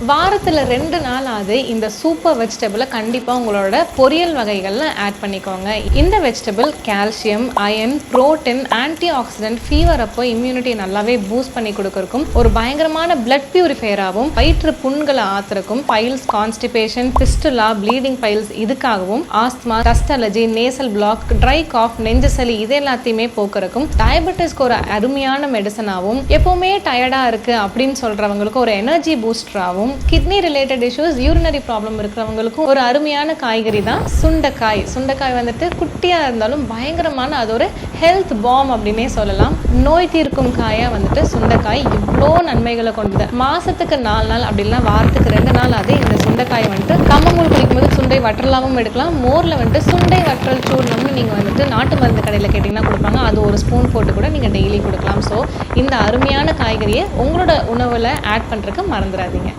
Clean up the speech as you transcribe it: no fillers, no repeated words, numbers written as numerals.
வாரத்தில் 2 நாளாவது இந்த சூப்பர் வெஜிடபிளை கண்டிப்பாக உங்களோட பொரியல் வகைகளில் ஆட் பண்ணிக்கோங்க. இந்த vegetable calcium, iron, protein, antioxidant, fever அப்போ இம்யூனிட்டியை நல்லாவே பூஸ்ட் பண்ணி கொடுக்கறக்கும், ஒரு பயங்கரமான பிளட் பியூரிஃபையராகவும், வயிற்று புண்களை ஆத்துறக்கும், piles, constipation, fistula, bleeding piles இதுக்காகவும், asthma, dust allergy, nasal block, dry cough, நெஞ்சு சளி இது எல்லாத்தையுமே போக்குறக்கும், டயபெட்டிஸ்க்கு ஒரு அருமையான மெடிசனாகவும், எப்பவுமே டயர்டாக இருக்குது அப்படின்னு சொல்கிறவங்களுக்கு ஒரு எனர்ஜி பூஸ்டராகவும், kidney related issues, urinary problem இருக்கிறவங்களுக்கும் ஒரு அருமையான காய்கறி தான் சுண்டைக்காய். சுண்டைக்காய் வந்துட்டு குட்டியாக இருந்தாலும் பயங்கரமான அது ஒரு ஹெல்த் பாம் அப்படின்னே சொல்லலாம். நோய் தீர்க்கும் காயாக வந்துட்டு சுண்டைக்காய் இவ்வளோ நன்மைகளை கொண்டது. மாதத்துக்கு 4 நாள் அப்படின்னா வாரத்துக்கு 2 நாள் அது இந்த சுண்டைக்காய் வந்துட்டு கம்மங்கூழ் குடிக்கும்போது சுண்டை வற்றலாகவும் எடுக்கலாம். மோரில் வந்துட்டு சுண்டை வற்றல் சூர்ணம்னு நீங்கள் வந்துட்டு நாட்டு மருந்து கடையில் கேட்டிங்கன்னா கொடுப்பாங்க. அது ஒரு ஸ்பூன் போட்டு கூட நீங்கள் டெய்லி கொடுக்கலாம். ஸோ இந்த அருமையான காய்கறியை உங்களோட உணவில் ஆட் பண்ணுறதுக்கு மறந்துடாதீங்க.